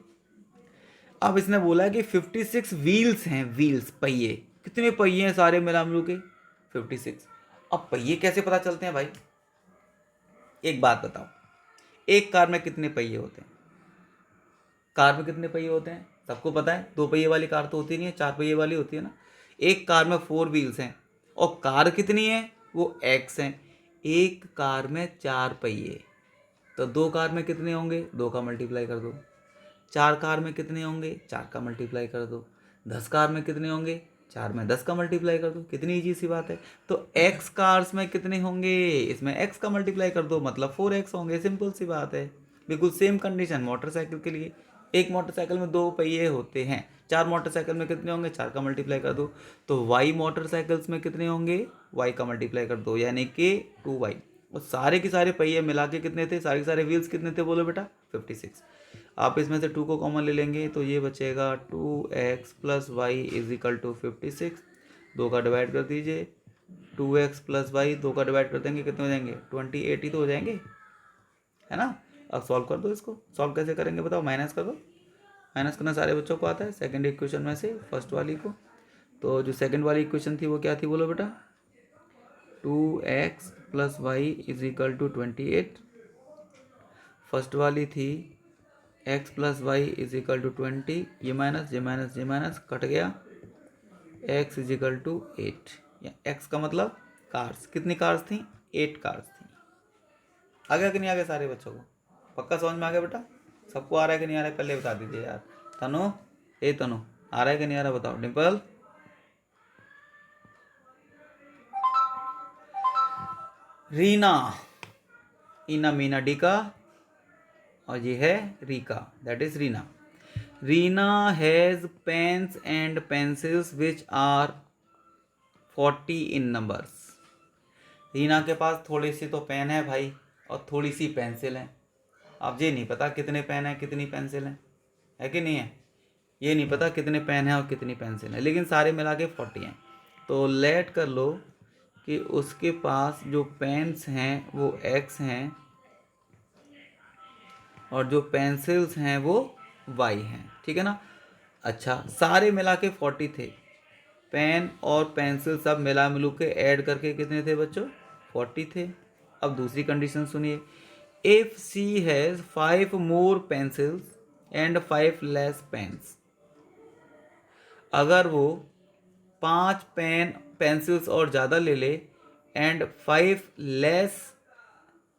अब इसने बोला कि 56 व्हील्स हैं, व्हील्स पहिए, कितने पहिए हैं सारे मिला मिलू के 56। अब पहिए कैसे पता चलते हैं भाई? एक बात बताओ, एक कार में कितने पहिए होते हैं? कार में कितने पहिए होते हैं सबको पता है, 2 पहिए वाली कार तो होती नहीं है, 4 पहिए वाली होती है ना। एक कार में 4 व्हील्स हैं और कार कितनी है, वो एक्स हैं। एक कार में 4 पहिए, तो 2 कार में कितने होंगे, 2 का मल्टीप्लाई कर दो। 4 कार में कितने होंगे, 4 का मल्टीप्लाई कर दो। 10 कार में कितने होंगे, 4 में 10 का मल्टीप्लाई कर दो। कितनी ईजी सी बात है। तो x कार्स में कितने होंगे, इसमें x का मल्टीप्लाई कर दो मतलब 4x होंगे। सिंपल सी बात है, बिल्कुल सेम कंडीशन मोटरसाइकिल के लिए। एक मोटरसाइकिल में 2 पहिए होते हैं, 4 मोटरसाइकिल में कितने होंगे, 4 का मल्टीप्लाई कर दो। तो y मोटरसाइकिल्स में कितने होंगे, y का मल्टीप्लाई कर दो यानी कि 2y। और सारे के सारे पहिए मिला के कितने थे, सारे के सारे व्हील्स कितने थे बोलो बेटा 56। आप इसमें से 2 को कॉमन ले लेंगे तो ये बचेगा 2x plus Y is equal to 56। 2 का डिवाइड कर दीजिए, 2x प्लस वाई 2 का डिवाइड कर देंगे कितने हो जाएंगे 28 ही तो हो जाएंगे, है ना। अब सॉल्व कर दो इसको, सॉल्व कैसे करेंगे बताओ, माइनस कर दो। माइनस करना सारे बच्चों को आता है सेकंड इक्वेशन में से फर्स्ट वाली को। तो जो सेकंड वाली इक्वेशन थी वो क्या थी बोलो बेटा, 2x plus Y is equal to 28। First वाली थी x plus Y is equal to 20, ये माइनस कट गया, x is equal to 8। x का मतलब कार्स, कितनी कार्स थी 8 कार्स थी। आ गया कि नहीं आ गया सारे बच्चों को, पक्का समझ में आ गया बेटा, सबको आ रहा है कि नहीं आ रहा है पहले बता दीजिए यार। तनु, तनु आ रहा है कि नहीं आ रहा बताओ। डिम्पल, रीना, इना मीना डीका, और ये है रीका, that is Reena. Reena has pens and pencils which are 40 in numbers. Reena के पास थोड़ी सी तो पेन है भाई और थोड़ी सी पेंसिल है। अब ये नहीं पता कितने पेन है कितनी पेंसिल है कि नहीं है, ये नहीं पता कितने पेन है और कितनी पेंसिल है, लेकिन सारे मिला के 40 हैं। तो लेट कर लो कि उसके पास जो पेन्स हैं वो x हैं और जो पेंसिल्स हैं वो y हैं, ठीक है ना। अच्छा, सारे मिला के 40 थे, पेन और पेंसिल सब मिला मिलू के ऐड करके कितने थे बच्चों 40 थे। अब दूसरी कंडीशन सुनिए, if she has 5 more pencils and 5 less pens. अगर वो 5 पेंसिल्स और ज़्यादा ले एंड 5 लेस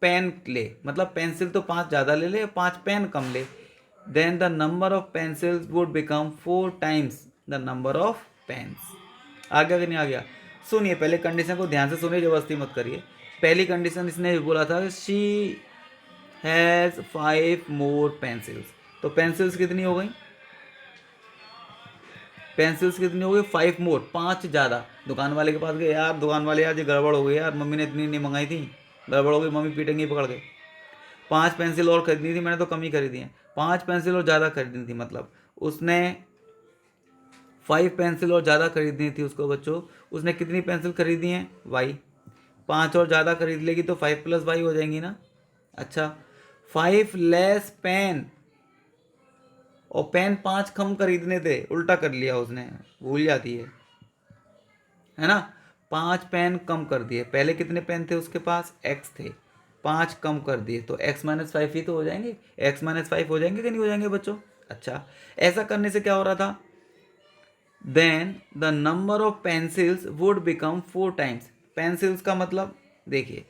पेन ले, मतलब पेंसिल तो 5 ज़्यादा ले 5 पेन कम ले, then the number of pencils would become 4 times the number of pens. आ गया कि नहीं आ गया। सुनिए पहले कंडीशन को ध्यान से सुनिए, जबरदस्ती मत करिए। पहली कंडीशन इसने बोला था शी हैज़ 5 मोर पेंसिल्स, तो पेंसिल्स कितनी हो गई, पेंसिल्स कितनी हो गई 5 मोर, 5 ज़्यादा। दुकान वाले के पास गए, यार दुकान वाले यार ये गड़बड़ हो गई यार, मम्मी ने इतनी नहीं मंगाई थी, गड़बड़ हो गई, मम्मी पीटेंगी पकड़ के। 5 पेंसिल और खरीदनी थी, मैंने तो कम ही खरीदी है। 5 पेंसिल और ज़्यादा खरीदनी थी, मतलब उसने 5 पेंसिल और ज़्यादा खरीदनी थी उसको बच्चों। उसने कितनी पेंसिल खरीदी हैं वाई, 5 और ज़्यादा खरीद लेगी तो 5 प्लस वाई हो जाएंगी ना। अच्छा, 5 लेस पेन, और पेन 5 कम खरीदने थे, उल्टा कर लिया उसने, भूल जाती है ना। 5 पेन कम कर दिए, पहले कितने पेन थे उसके पास x थे, 5 कम कर दिए तो x माइनस 5 ही तो हो जाएंगे, x माइनस 5 हो जाएंगे कि नहीं हो जाएंगे बच्चों। अच्छा, ऐसा करने से क्या हो रहा था, then the number of pencils would become 4 times. Pencils का मतलब देखिए,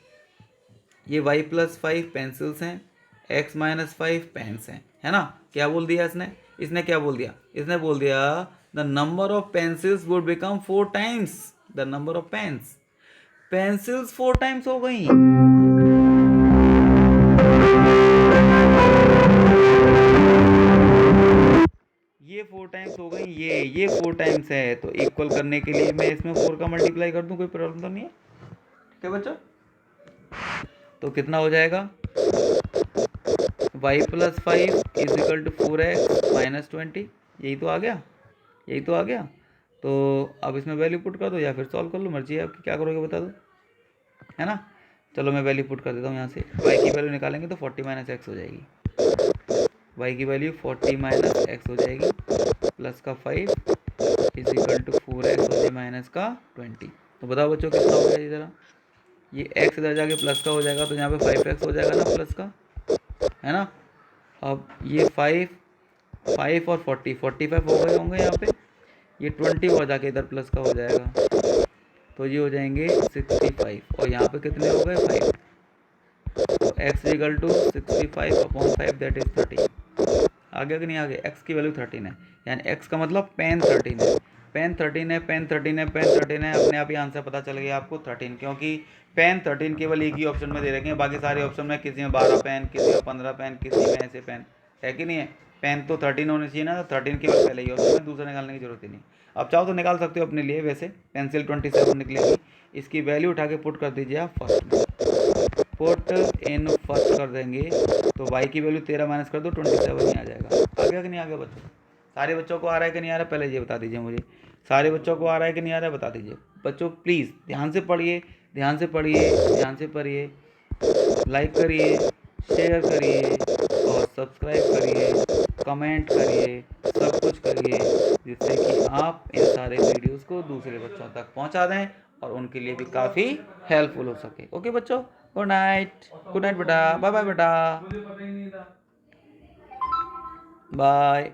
ये y प्लस 5 पेंसिल्स हैं, x माइनस 5 पेन्स हैं, है ना। क्या बोल दिया इसने क्या बोल दिया, इसने बोल दिया the number of pencils would become 4 times the number of pens. Pencils 4 times हो गई, ये 4 टाइम्स हो गई, ये 4 टाइम्स है। तो इक्वल करने के लिए मैं इसमें 4 का मल्टीप्लाई कर दूं, कोई प्रॉब्लम तो नहीं है, ठीक है बच्चों। तो कितना हो जाएगा, y plus 5 is equal to 4x minus 20, यही तो आ गया, यही तो आ गया। तो अब इसमें वैल्यू पुट कर दो या फिर सॉल्व कर लो, मर्जी है आपकी, क्या करोगे बता दो, है ना। चलो मैं वैल्यू पुट कर देता हूँ यहाँ से, y की वैल्यू निकालेंगे तो 40 माइनस एक्स हो जाएगी, y की वैल्यू 40 माइनस एक्स हो जाएगी, प्लस का 5 इज इक्वल टू 4x हो जाए माइनस का 20। तो बताओ बच्चों कितना हो गया जी ज़रा, ये x इधर जाके प्लस का हो जाएगा तो यहाँ पे 5x हो जाएगा ना प्लस का, है ना। अब ये 5 और 45 हो गए होंगे यहाँ पे, ये 20 और जाके इधर प्लस का हो जाएगा, तो ये हो जाएंगे 65, और यहाँ पे कितने हो गए 5, तो x equal to 65 upon 5 that is 13। आ गया कि नहीं आ गया, x की वैल्यू 13 है, यानी x का मतलब पेन 13 है, पेन 13 है, पेन 13 है, पेन 13 है, अपने आप ही आंसर पता चल गया आपको 13, क्योंकि पेन 13 केवल एक ही ऑप्शन में दे रखे हैं, बाकी सारे ऑप्शन में किसी में 12 पेन, किसी में 15 पेन, किसी में ऐसे पेन, है कि नहीं है। पेन तो 13 होने चाहिए ना, तो 13 केवल पहले ही ऑप्शन में, दूसरा निकालने की जरूरत ही नहीं। अब चाहो तो निकाल सकते हो अपने लिए, वैसे पेंसिल 27 निकलेगी, इसकी वैल्यू उठा के पुट कर दीजिए आप फर्स्ट में, पुट इन फर्स्ट कर देंगे तो y की वैल्यू 13 माइनस कर दो 27 ही आ जाएगा। आ गया कि नहीं आ गया बच्चों? सारे बच्चों को आ रहा है कि नहीं आ रहा है, पहले ये बता दीजिए मुझे। सारे बच्चों को आ रहा है कि नहीं आ रहा है, बता दीजिए बच्चों प्लीज़। ध्यान से पढ़िए, ध्यान से पढ़िए, ध्यान से पढ़िए, लाइक करिए, शेयर करिए और सब्सक्राइब करिए, कमेंट करिए, सब कुछ करिए जिससे कि आप इन सारे वीडियोस को दूसरे बच्चों तक पहुंचा दें और उनके लिए भी काफ़ी हेल्पफुल हो सके। ओके बच्चों, गुड नाइट, गुड नाइट बेटा, बाय बाय बेटा, बाय।